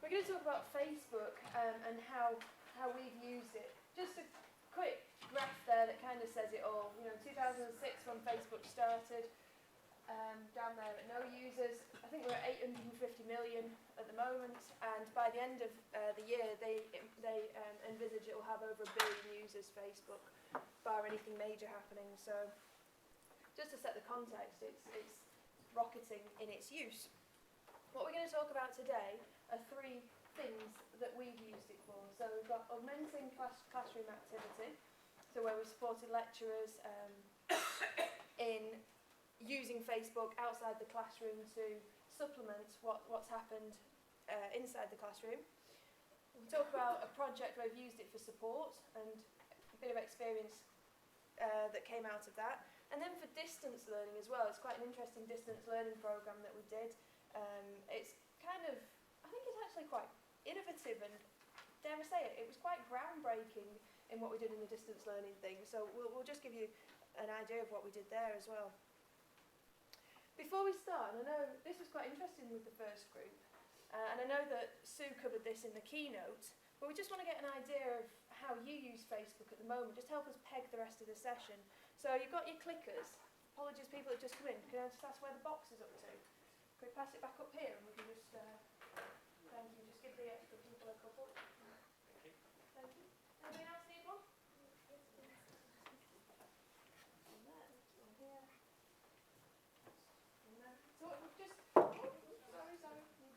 we're going to talk about Facebook and how we've used it. Just a quick graph there that kind of says it all. You know, 2006 when Facebook started, down there at no users. I think we're at 850 million at the moment, and by the end of the year, they envisage it will have over 1 billion users, Facebook, bar anything major happening. So, just to set the context, it's rocketing in its use. What we're going to talk about today are 3 things that we've used it for. So we've got augmenting classroom activity, so where we supported lecturers in using Facebook outside the classroom to supplement what's happened inside the classroom. We'll talk about a project where we've used it for support and a bit of experience that came out of that. And then for distance learning as well, it's quite an interesting distance learning program that we did. It's kind of, I think it's actually quite innovative and, dare I say it, it was quite groundbreaking in what we did in the distance learning thing. So we'll just give you an idea of what we did there as well. Before we start, and I know this was quite interesting with the first group, and I know that Sue covered this in the keynote, but we just want to get an idea of how you use Facebook at the moment, just to help us peg the rest of the session. So you've got your clickers. Apologies, people that just come in. Can I just ask where the box is up to? Can we pass it back up here and we can just, thank you, just give the extra people a couple. Thank you. Thank you. Anybody else need one? One there, one here. So just, sorry. Thank you.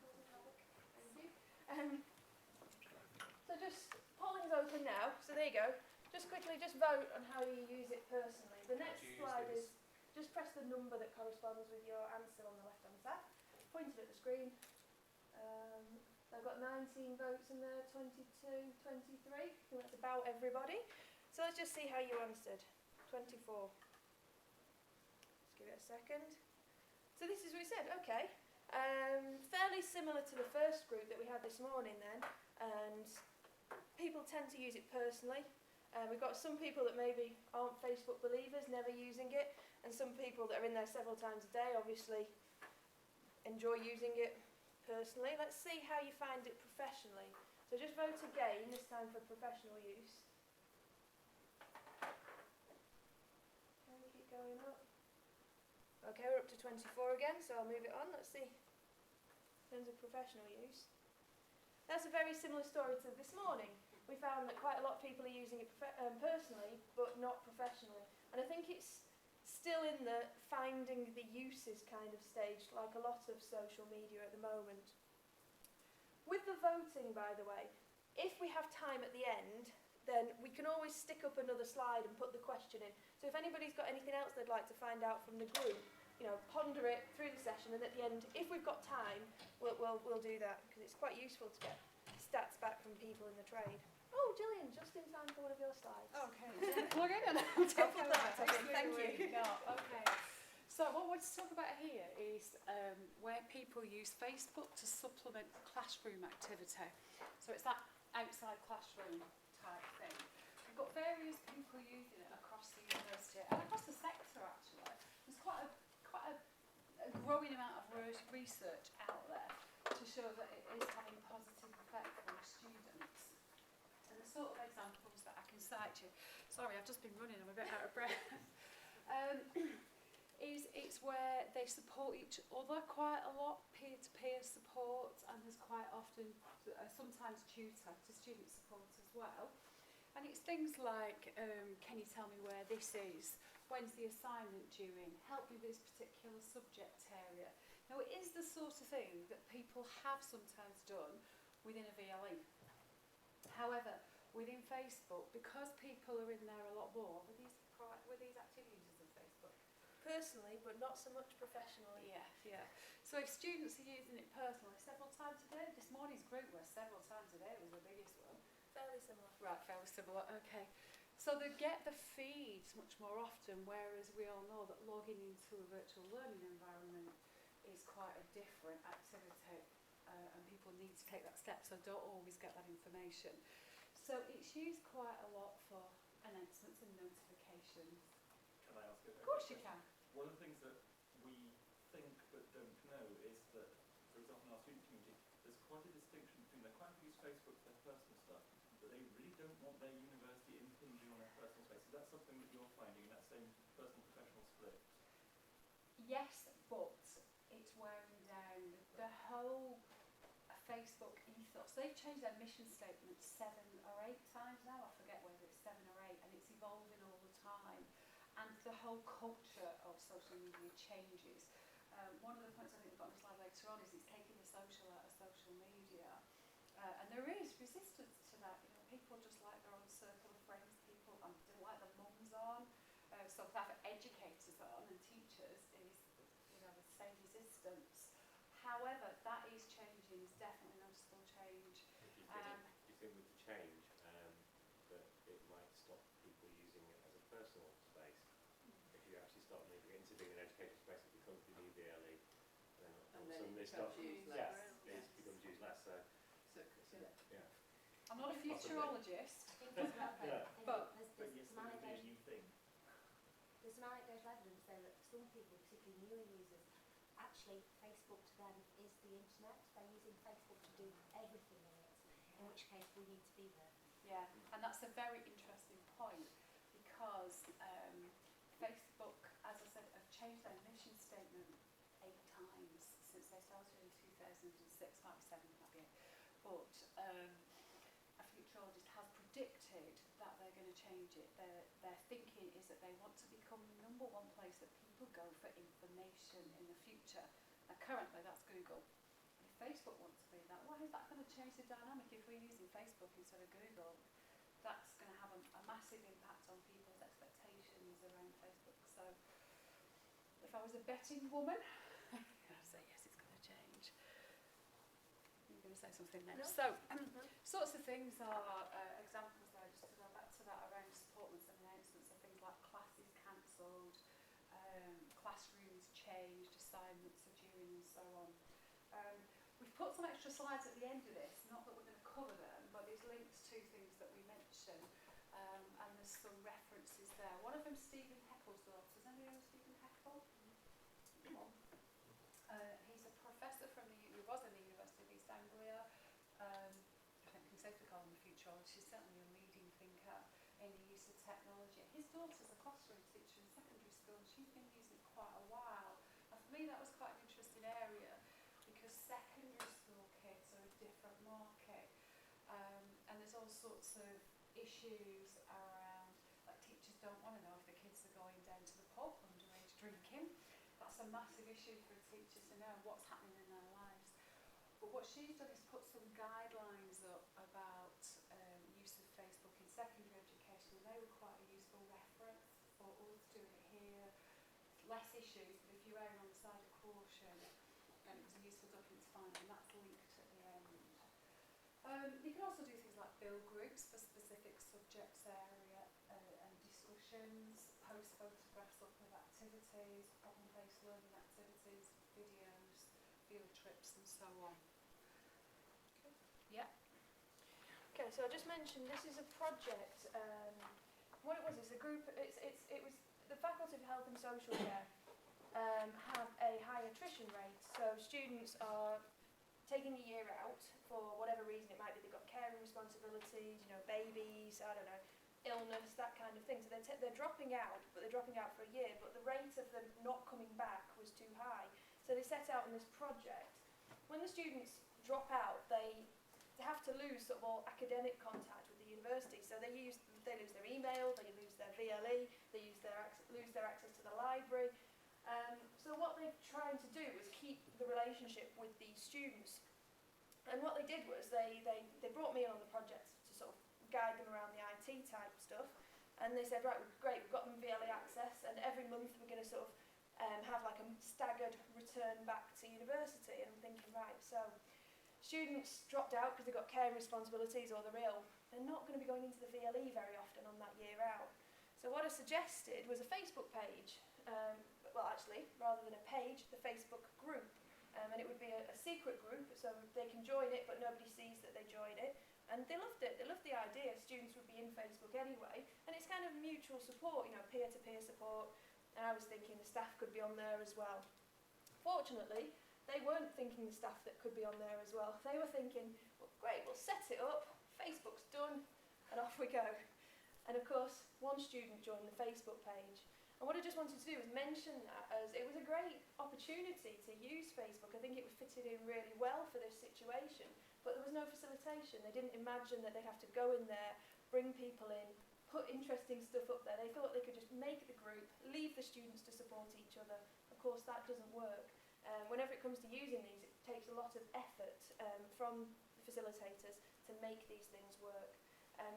So just, polling's open now, so there you go. Just quickly, just vote on how you use it personally. The next slide is, just press the number that corresponds with your answer on the left-hand side. Point it at the screen. I've got 19 votes in there, 22, 23. I think that's about everybody. So let's just see how you answered. 24. Just give it a second. So this is what we said, okay. Fairly similar to the first group that we had this morning then, and people tend to use it personally. We've got some people that maybe aren't Facebook believers, never using it, and some people that are in there several times a day, obviously enjoy using it personally. Let's see how you find it professionally. So just vote again, this time for professional use. Can we keep going up? Okay, we're up to 24 again, so I'll move it on. Let's see. In terms of professional use. That's a very similar story to this morning. We found that quite a lot of people are using it personally, but not professionally. And I think it's still in the finding the uses kind of stage, like a lot of social media at the moment. With the voting, by the way, if we have time at the end, then we can always stick up another slide and put the question in. So if anybody's got anything else they'd like to find out from the group, you know, ponder it through the session, and at the end, if we've got time, we'll do that, because it's quite useful to get stats back from people in the trade. Oh, Gillian, just in time for one of your slides. Okay, plug in and I'll take that. Thank you. Okay. So what we're to talk about here is where people use Facebook to supplement classroom activity. So it's that outside classroom type thing. We've got various people using it across the university and across the sector actually. There's quite a growing amount of research out there to show that it is having positive effects on students. And the sort of examples that I can cite you, sorry I've just been running, I'm a bit out of breath, it's where they support each other quite a lot, peer-to-peer support, and there's quite often, sometimes tutor to student support as well. And it's things like, can you tell me where this is? When's the assignment due in? Help me with this particular subject area. Now it is the sort of thing that people have sometimes done within a VLE. However, within Facebook, because people are in there a lot more, were these active users of Facebook? Personally, but not so much professionally. Yeah. So if students are using it personally several times a day, this morning's group was several times a day was the biggest one. Fairly similar. Right, fairly similar, okay. So they get the feeds much more often, whereas we all know that logging into a virtual learning environment is quite a different activity, and people need to take that step, so don't always get that information. So it's used quite a lot for announcements and notifications. Can I ask a question? Of course you can. One of the things that we think but don't know is that, for example, in our student community, there's quite a distinction between the Facebook for their personal stuff, but they really don't want their university impinging on their personal space. Is that something that you're finding in that same personal professional split? Yes, but it's wearing down the whole Facebook ethos. They've changed their mission statement 7 or 8 times now. I forget whether it's 7 or 8, and it's evolving all the time. And the whole culture of social media changes. One of the points I think we've got on the slide later on is it's taking the social out of social media. And there is resistance to that. You know, people just like their own circle of friends. People don't like the mums on. So to have educators on and teachers is, you know, the same resistance. However, that is changing. It's definitely a noticeable change. Do you think with the change that it might stop people using it as a personal space? If you actually start moving it into being an educational space, it becomes the new VLE. Then all of a sudden they start, used yes, less. it becomes used less. So yeah. I'm not a futurologist. I think as well, Yeah. But- there's But yes, some it would be a anecdotal, new thing. there's some anecdotal evidence though that some people, particularly newer users, actually Facebook to them is the internet. They're using Facebook to do everything in it, in which case we need to be there. Yeah, and that's a very interesting point because Facebook, as I said, have changed their mission statement 8 times since they started in 2006, might be 7, might be 8. But a futurologist has predicted that they're going to change it. Their thinking is that they want to become the #1 place that people go for information in the future. Now currently that's Google. If Facebook wants to be that, why is that going to change the dynamic? If we're using Facebook instead of Google, that's going to have a massive impact on people's expectations around Facebook. So if I was a betting woman, I'd say yes, it's going to change. You're going to say something next. No. So sorts of things are examples there, just to go back to that around supportments and announcements of things like classes cancelled, classrooms changed, assignments are due and so on. We've put some extra slides at the end of this, not that we're going to cover them, but there's links to things that we mentioned, and there's some references there. One of them, Stephen Heckle's daughter. Does anybody know Stephen Heckle? Come on. He's a professor from he was in the University of East Anglia. I think it's safe to call him a futurologist. He's certainly a leading thinker in the use of technology. His daughter's a classroom teacher in secondary school, and she's been using it quite a while. And for me, that was quite an interesting area because secondary school kids are a different market, and there's all sorts of issues around, like teachers don't want to know if the kids are going down to the pub underage drinking. That's a massive issue for a teacher to know what's happening in their lives. But what she's done is put some guidelines up about use of Facebook in secondary education, and they were quite a useful reference for us doing it here. Less issues, but if you're erring on the side of caution, then it was a useful document to find, and that's linked at the end. You can also do things like build groups for specific subjects area and discussions, post photographs up of activities, problem-based learning activities, videos, field trips and so on. Yeah. Okay, so I just mentioned this is a project. What it was is a group. It was the Faculty of Health and Social Care have a high attrition rate. So students are taking a year out for whatever reason. It might be they've got caring responsibilities, you know, babies, I don't know, illness, that kind of thing. So they're dropping out, but they're dropping out for a year. But the rate of them not coming back was too high. So they set out on this project. When the students drop out, they have to lose sort of all academic contact with the university. So they lose their email, they lose their VLE, they lose their access to the library. So what they're trying to do is keep the relationship with these students. And what they did was they brought me in on the project to sort of guide them around the IT type stuff. And they said, right, great, we've got them VLE access, and every month we're going to sort of have like a staggered return back to university. And I'm thinking, right, so students dropped out because they've got caring responsibilities or they're ill. They're not going to be going into the VLE very often on that year out. So what I suggested was a Facebook page. Well, actually, rather than a page, the Facebook group. And it would be a secret group, so they can join it, but nobody sees that they join it. And they loved it. They loved the idea. Students would be in Facebook anyway. And it's kind of mutual support, you know, peer-to-peer support. And I was thinking the staff could be on there as well. Fortunately, they weren't thinking the staff that could be on there as well. They were thinking, well, great, we'll set it up, Facebook's done, and off we go. And of course, one student joined the Facebook page. And what I just wanted to do was mention that, as it was a great opportunity to use Facebook. I think it fitted in really well for this situation, but there was no facilitation. They didn't imagine that they'd have to go in there, bring people in, put interesting stuff up there. They thought they could just make the group, leave the students to support each other. Of course, that doesn't work. Whenever it comes to using these, it takes a lot of effort from the facilitators to make these things work.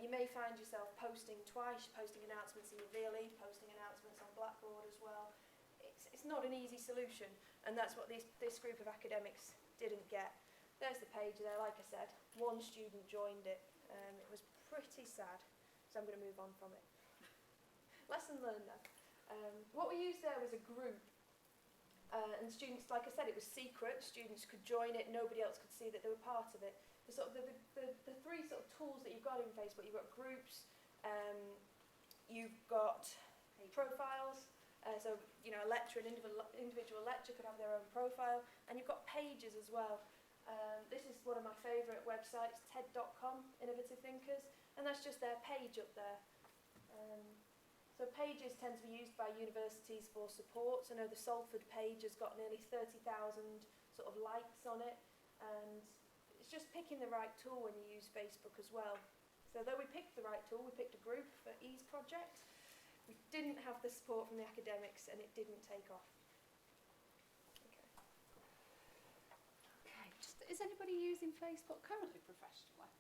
You may find yourself posting twice, posting announcements in your VLE, posting announcements on Blackboard as well. It's not an easy solution, and that's what this group of academics didn't get. There's the page there, like I said, one student joined it. It was pretty sad, so I'm going to move on from it. Lesson learned though. What we used there was a group, and students, like I said, it was secret. Students could join it, nobody else could see that they were part of it. The three sort of tools that you've got in Facebook, you've got groups, you've got profiles, so you know, a lecturer, an individual lecturer could have their own profile, and you've got pages as well. This is one of my favourite websites, TED.com, Innovative Thinkers, and that's just their page up there. So pages tend to be used by universities for support. So I know the Salford page has got nearly 30,000 sort of likes on it, and it's just picking the right tool when you use Facebook as well. So though we picked the right tool, we picked a group for Ease Project, we didn't have the support from the academics and it didn't take off. Okay, is anybody using Facebook currently professionally?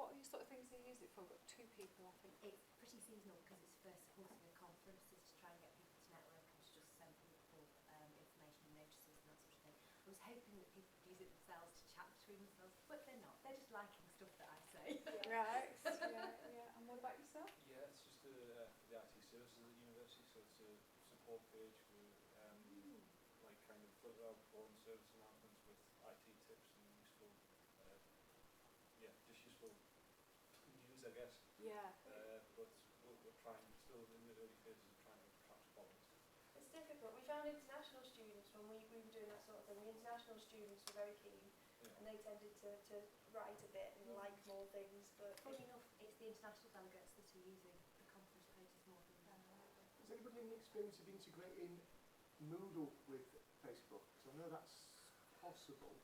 What are you sort of things you use it for? We've got two people, I think. It's pretty seasonal because it's for supporting the conferences to try and get people to network and to just send people information and notices and that sort of thing. I was hoping that people would use it themselves to chat between themselves, but they're not. They're just liking stuff that I say. Right, yeah. And what about yourself? Yeah, it's just for the IT services at the university, so it's a support page for like kind of filter out important service announcements with IT tips and useful, just useful news, I guess. Yeah. But we're trying, still in the early phases of trying to attract followers. It's difficult. We found international students when we were doing that sort of thing. The international students were very keen, and they tended to write a bit and like more things. But Funny enough, it's the international delegates that are using the conference pages more than Has anybody any experience of integrating Moodle with Facebook? Because I know that's possible.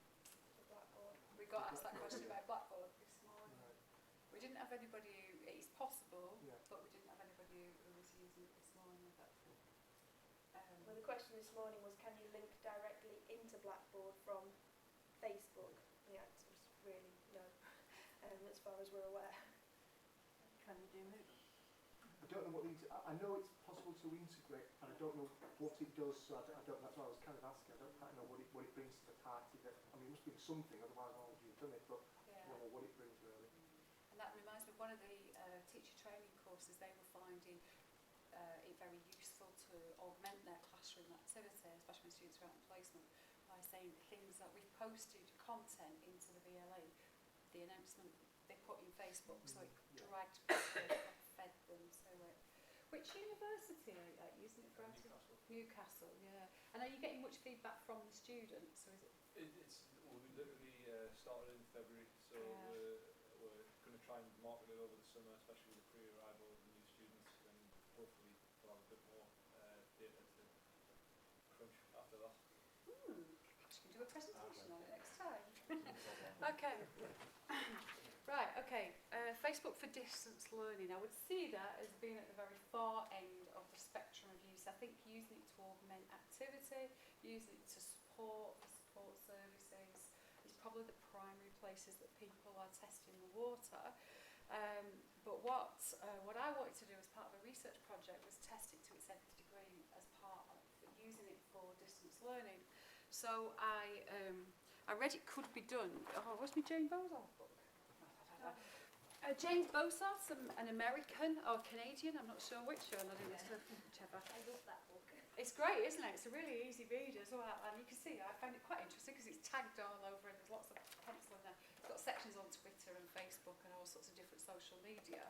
the Blackboard. We got asked that question about Blackboard this morning. Right. We didn't have anybody who, it's possible, Yeah. but we didn't have anybody who was using it this morning. But, Well, the question this morning was, can you link directly into Blackboard from Facebook? The answer is really no, as far as we're aware. Can you do Moodle? I don't know what these. I know it's possible to integrate, and I don't know what it does. So I don't. That's why I was kind of asking. I don't quite know what it brings to the party. That I mean, it must be something. Otherwise, why would you have done it? But I don't know what it brings really. And that reminds me of one of the teacher training courses. They were finding it very useful to augment their classroom activity, especially when students are out on placement, by saying things that we've posted content into the VLE, the announcement they put in Facebook, so it dragged people and fed them to it. Which university are you using it for? Newcastle, yeah. And are you getting much feedback from the students, or is it? We literally started in February, so we're going to try and market it over the summer, especially with the pre-arrival of the new students, and hopefully we'll have a bit more data to crunch after that. Perhaps you can do a presentation on it next time. Okay. Right, okay. Facebook for distance learning. I would see that as being at the very far end of the spectrum of use. I think using it to augment activity, using it to support the support services is probably the primary places that people are testing the water. But what I wanted to do as part of a research project was test it to its nth degree as part of using it for distance learning. So I read it could be done. Oh, what's my Jane Bozarth book? James Bozarth's an American or Canadian, I'm not sure which, or not whichever. I love that book. It's great, isn't it? It's a really easy read as well, and you can see I found it quite interesting because it's tagged all over and there's lots of pencil in there. It's got sections on Twitter and Facebook and all sorts of different social media.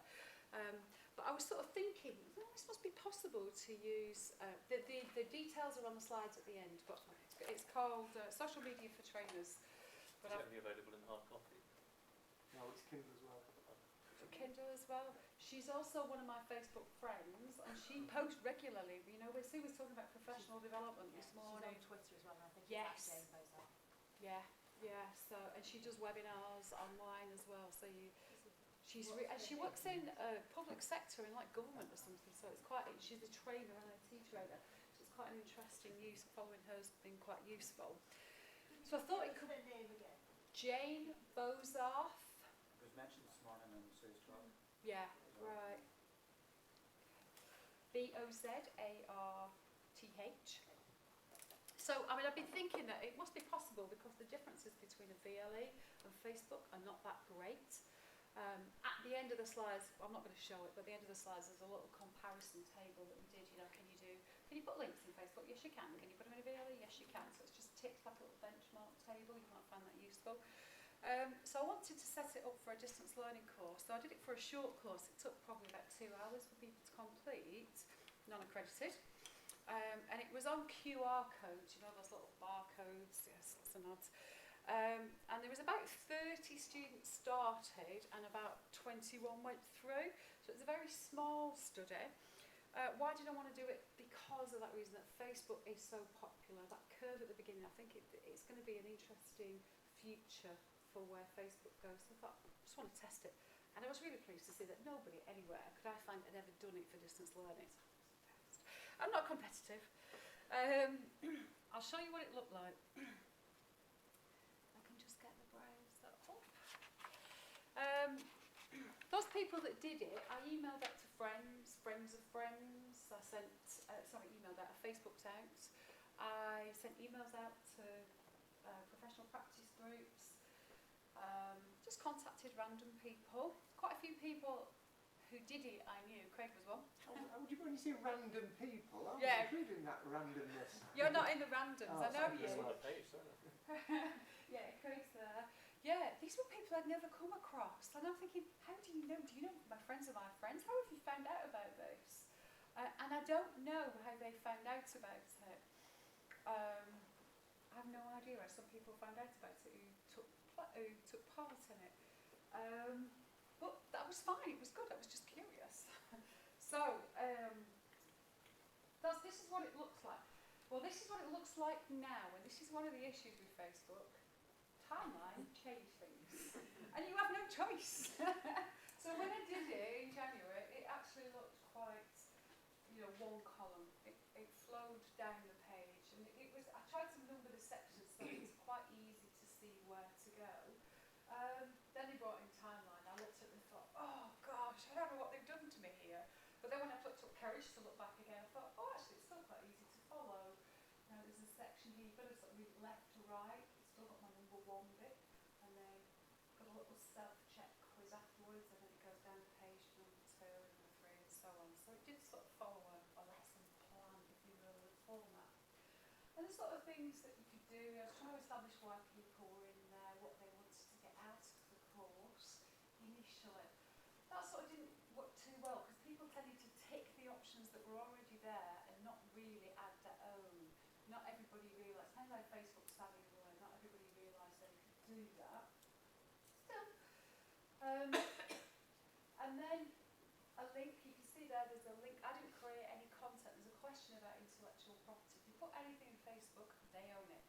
But I was sort of thinking, this must be possible to use, the details are on the slides at the end, but it's called Social Media for Trainers, But Is it I've only available in hard copy? No, it's Kindle as well. Kindle as well. She's also one of my Facebook friends, and she posts regularly. You know, we was talking about professional development this morning. She's on Twitter as well, and I think Yes. it's Jane Bozar. Yeah. So, and she does webinars online as well. So and she works in public sector in like government or something. So it's quite. She's a trainer, an IT trainer. So it's quite an interesting use. Following her's been quite useful. So I thought it could. Her name again. Jane Bozar. It was mentioned this morning in Sue's talk. Yeah, right. Bozarth. So, I mean, I've been thinking that it must be possible because the differences between a VLE and Facebook are not that great. At the end of the slides, I'm not going to show it, but at the end of the slides there's a little comparison table that we did. You know, can you put links in Facebook? Yes, you can. Can you put them in a VLE? Yes, you can. So it's just ticked like a little benchmark table. You might find that useful. So I wanted to set it up for a distance learning course. So I did it for a short course. It took probably about 2 hours for people to complete, non-accredited. And it was on QR codes, you know, those little barcodes, yes, lots and odds. And there was about 30 students started and about 21 went through. So it's a very small study. Why did I want to do it? Because of that reason, that Facebook is so popular. That curve at the beginning, I think it's going to be an interesting future for where Facebook goes. So I thought, I just want to test it. And I was really pleased to see that nobody anywhere could I find had ever done it for distance learning. So I'm not competitive. I'll show you what it looked like. I can just get the browser up. Those people that did it, I emailed out to friends of friends. I sent, emailed out, I Facebooked out. I sent emails out to professional practice groups. Just contacted random people. Quite a few people who did it I knew. Craig was one. Would you only say random people? I was Yeah. including that randomness. You're not in the randoms, I know thank you. It's on the page, isn't it? Yeah, Craig's there. Yeah, these were people I'd never come across. And I'm thinking, how do you know? Do you know my friends are my friends? How have you found out about this? And I don't know how they found out about it. I have no idea how some people found out about it who took part in it. But that was fine, it was good, I was just curious. So, this is what it looks like. Well, this is what it looks like now, and this is one of the issues with Facebook. Timeline change things, and you have no choice. So when I did it in January, it actually looked quite, one column. It flowed down the page, and I tried to number the sections so it's quite easy to see where to go. Then they brought in timeline. I looked at it and thought, oh gosh, I don't know what they've done to me here. But then when I took courage to look back again, I thought, oh, actually, it's still quite easy to follow. Now there's a section here, you've got to sort of read left to right. It's still got my number 1 bit, and then got a little self-check quiz afterwards, and then it goes down to page number 2 and number 3 and so on. So it did sort of follow a lesson plan, if you will, the format. And the sort of things that you could do, I was trying to establish why people were in there, what they wanted to get out of the course initially. That sort of didn't work too well because people tended to tick the options that were already there and not really add their own. Not everybody realised, kind of like Facebook savvy were, not everybody realised they could do that. Still. And then a link, you can see there's a link. I didn't create any content. There's a question about intellectual property. If you put anything in Facebook, they own it.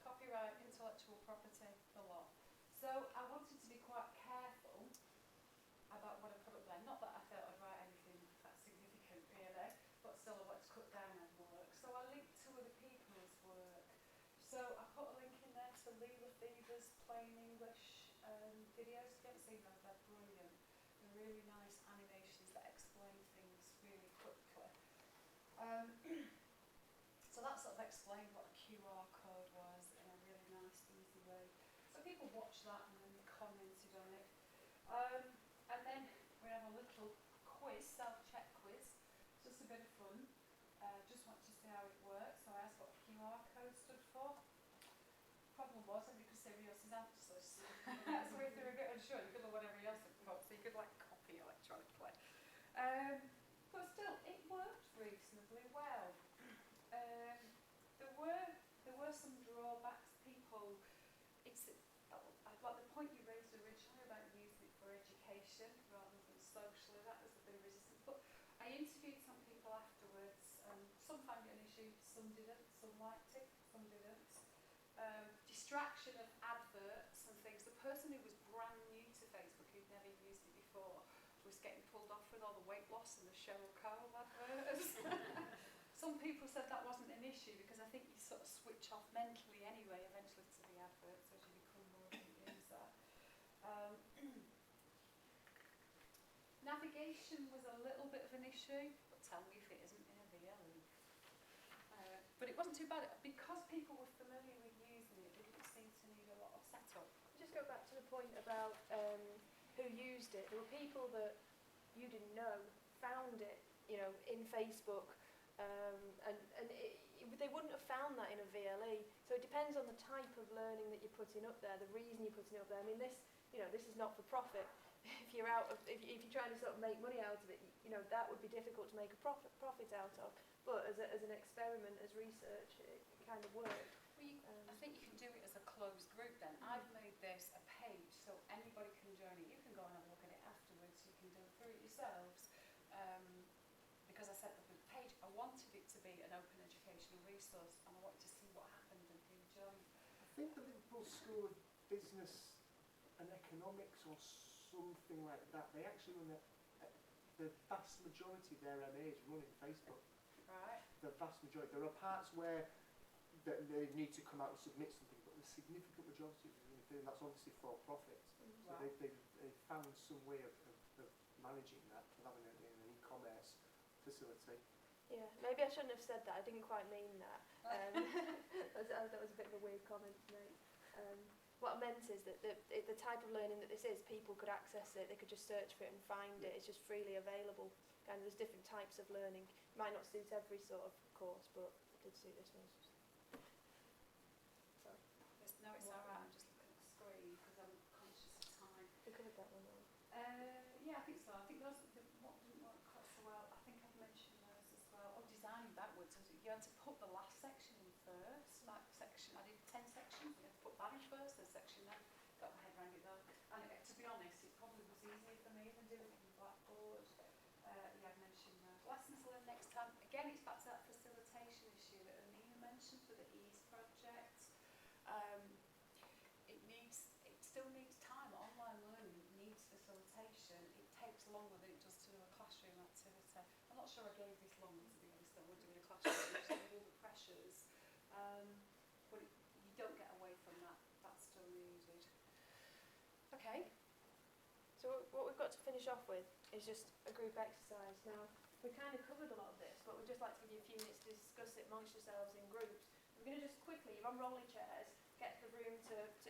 Copyright, intellectual property, the lot. So I wanted to be quite careful about what I put up there. Not that I thought I'd write anything that significant really, but still I wanted to cut down on work. So I linked to other people's work. So I put a link in there to Leela Fever's Plain English videos. If you haven't seen them, they're brilliant. They're really nice animations that explain things really quickly. So that sort of explained what a QR code was in a really nice, easy way. So people watched that and then they commented on it. And then we have a little quiz, self-check quiz, just a bit of fun. Just want to see how it works. So I asked what QR code stood for. Problem was, I could say everybody else's answers. So if they were a bit unsure, you could look what everybody else had put, so you could like copy electronically. But still, it worked reasonably well. There were some drawbacks. People, education rather than socially. That was a bit of resistance. But I interviewed some people afterwards, and some found it an issue, some didn't, some liked it, some didn't. Distraction of adverts and things. The person who was brand new to Facebook, who'd never used it before, was getting pulled off with all the weight loss and the Cheryl Cole adverts. Some people said that wasn't an issue because I think you sort of switch off mentally anyway eventually to the adverts as you become more of a user. Navigation was a little bit of an issue, but tell me if it isn't in a VLE. But it wasn't too bad. Because people were familiar with using it, they didn't seem to need a lot of setup. Just go back to the point about who used it. There were people that you didn't know found it, you know, in Facebook, they wouldn't have found that in a VLE. So it depends on the type of learning that you're putting up there, the reason you're putting it up there. I mean, this is not for profit. If you're trying to sort of make money out of it, you know, that would be difficult to make a profit out of. But as an experiment, as research, it kind of worked. Well, I think you can do it as a closed group then. I've made this a page so anybody can join it. You can go and have a look at it afterwards. You can go through it yourselves. Because I set up a page, I wanted it to be an open educational resource and I wanted to see what happened and who joined. I think the Liverpool School of Business and Economics or something like that, they actually run the vast majority of their MAs run in Facebook. Right. The vast majority. There are parts where they need to come out and submit something, but the significant majority is in film. That's obviously for profit. So Right. they've found some way of managing that, of having an e-commerce facility. Yeah, maybe I shouldn't have said that. I didn't quite mean that. That was a bit of a weird comment to make. What I meant is that the type of learning that this is, people could access it, they could just search for it and find it. It's just freely available. And there's different types of learning. It might not suit every sort of course, but it did suit this one. Sorry. No, it's all right. I'm just looking at the screen because I'm conscious of time. We covered that one though. Yeah, I think so. I think those what didn't work quite so well. I think I've mentioned those as well. Oh, designing backwards. You had to put the last section in first. That section, I did 10 sections. You had to put that in first. The section then got my head around it though. And to be honest, it probably was easier for me than doing it in Blackboard. Yeah, I've mentioned those. Lessons learned next time. Again, it's back to that facilitation issue that Amina mentioned for the EASE project. It still needs time. Online learning needs facilitation. It takes longer than it does to do a classroom activity. I'm not sure I gave this long, to be honest, that we're doing a classroom with all the pressures. But you don't get away from that. That's still needed. Okay. So what we've got to finish off with is just a group exercise. Now, we kind of covered a lot of this, but we'd just like to give you a few minutes to discuss it amongst yourselves in groups. We're going to just quickly, you're on rolly chairs, get the room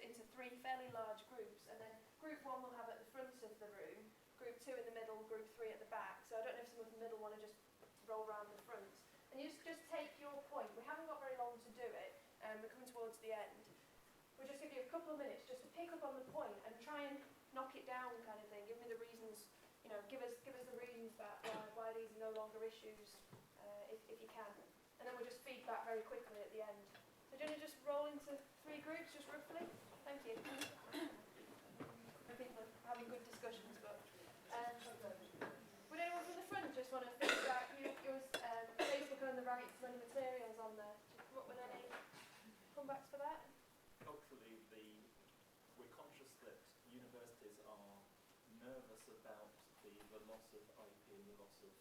into 3 fairly large groups, and then group 1 will have at the front of the room, group 2 in the middle, group 3 at the back. So I don't know if some of the middle want to just roll around the front. And you just take your point. We haven't got very long to do it, we're coming towards the end. We'll just give you a couple of minutes just to pick up on the point and try and knock it down kind of thing. Give me the reasons, you know, give us the reasons why these are no longer issues, if you can. And then we'll just feed back very quickly at the end. So do you want to just roll into 3 groups, just roughly? Thank you. I think we're having good discussions, but would anyone from the front just want to feedback? Yours, Facebook on the right, so many materials on there. What were any comebacks for that? Culturally, we're conscious that universities are nervous about the loss of IP and the loss of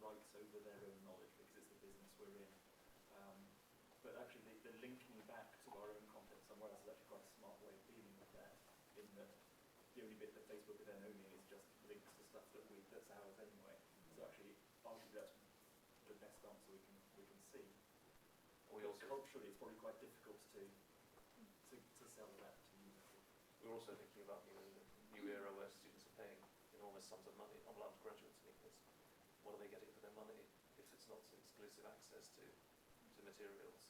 rights over their own knowledge because it's the business we're in. But actually, the linking back to our own content somewhere else is actually quite a smart way of dealing with that. In that, the only bit that Facebook are then owning is just links to stuff that's ours anyway. So actually, arguably that's the best answer we can see. We also Culturally, it's probably quite difficult to sell that to universities. We're also thinking about new era where students are paying enormous sums of money on undergraduates, because what are they getting for their money if it's not exclusive access to materials?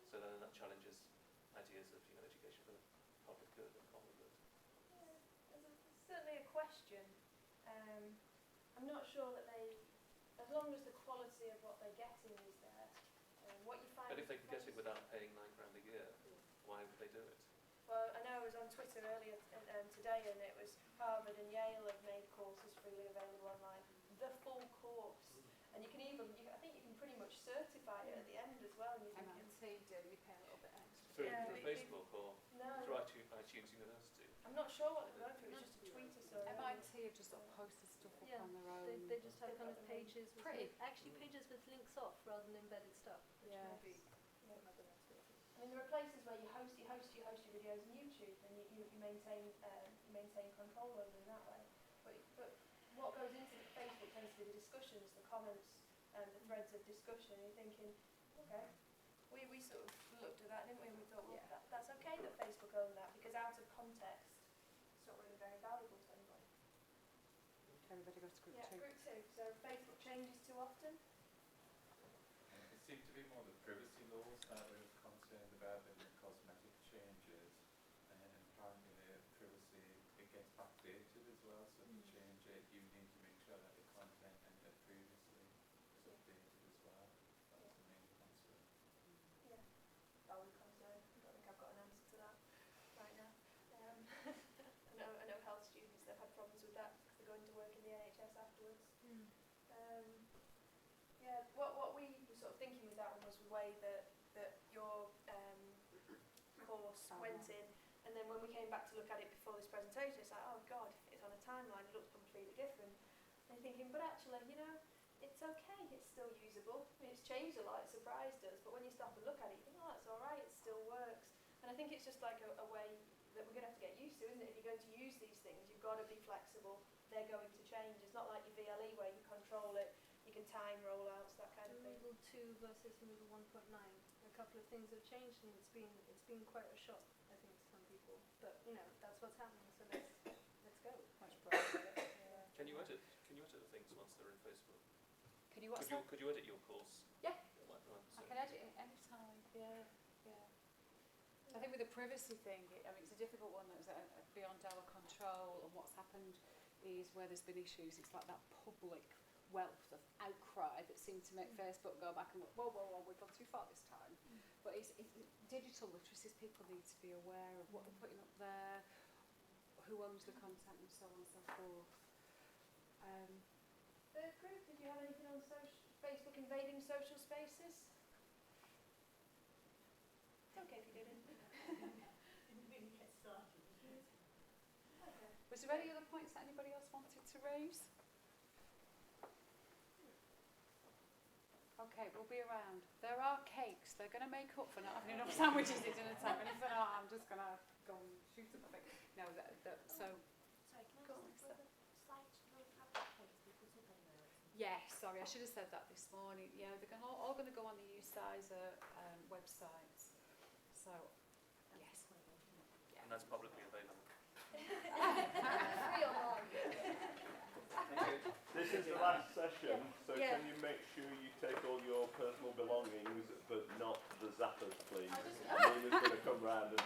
So then that challenges ideas of education for the public good and common good. Yeah, there's certainly a question. I'm not sure that as long as the quality of what they're getting is there, what you find. But if they can get it without paying £9 a year, why would they do it? Well, I know I was on Twitter earlier today, and it was Harvard and Yale have made courses freely available online, the full course. And you can even, I think you can pretty much certify it at the end as well. And you're thinking, MIT do, you pay a little bit extra. Through, Yeah. through Facebook or no, through iTunes University? I'm not sure what they're going through, it's just a tweet or so. MIT have just sort of posted stuff up Yeah, on their own. They just have kind of pages with Pretty. actually pages with links off rather than embedded stuff, which Yes. maybe some other network. I mean, there are places where you host your videos on YouTube, and you maintain control over them that way. But what goes into the Facebook tends to be the discussions, the comments, and the threads of discussion. And you're thinking, okay, we sort of looked at that, didn't we? And we thought, well, Yeah. that's okay that Facebook own that, because out of context, it's not really very valuable to anybody. Everybody goes to group Yeah, 2. group 2. So Facebook changes too often. It seemed to be more the privacy laws that we were concerned about than the cosmetic changes. And apparently the privacy, it gets backdated as well, so if you change it, you need to make sure that the content entered previously is updated as well. That's the main concern. Yeah, valid concern. I don't think I've got an answer to that right now. I know health students, they've had problems with that because they're going to work in the NHS afterwards. Yeah, what we were sort of thinking with that one was the way that your course went in, and then when we came back to look at it before this presentation, it's like, oh God, it's on a timeline, it looks completely different. And you're thinking, but actually, it's okay, it's still usable. I mean, it's changed a lot, it surprised us, but when you stop and look at it, you think, oh, that's all right, it still works. And I think it's just like a way that we're going to have to get used to, isn't it? If you're going to use these things, you've got to be flexible. They're going to change. It's not like your VLE where you control it, you can time rollouts, that kind of thing. Moodle 2 versus Moodle 1.9. A couple of things have changed, and it's been quite a shock, I think, to some people. But that's what's happening. So let's go. Much broader. Yeah. Can you edit the things once they're in Facebook? Can you WhatsApp? Could you edit your course? Yeah. So I can edit it any time. Yeah. I think with the privacy thing, it's a difficult one that's beyond our control, and what's happened is where there's been issues, it's like that public wealth of outcry that seemed to make Facebook go back and go, whoa, we've gone too far this time. But it's digital literacy, people need to be aware of what they're putting up there, who owns the content and so on and so forth. Third group, did you have anything on Facebook invading social spaces? It's okay if you didn't. Was there any other points that anybody else wanted to raise? Okay, we'll be around. There are cakes. They're going to make up for not having enough sandwiches at dinner time. And if they're not, I'm just going to go and shoot them, I think. No, so... Sorry, can Go I on, ask Lisa. the slide no fabric plates we put up anywhere? Yes, sorry, I should have said that this morning. Yeah, they're all going to go on the UCISA website. So, yes. Yeah. and that's publicly available. Free online. This is the last session, so Yeah. can you make sure you take all your personal belongings, but not the zappers, please? I'll just- Nina's going to come round and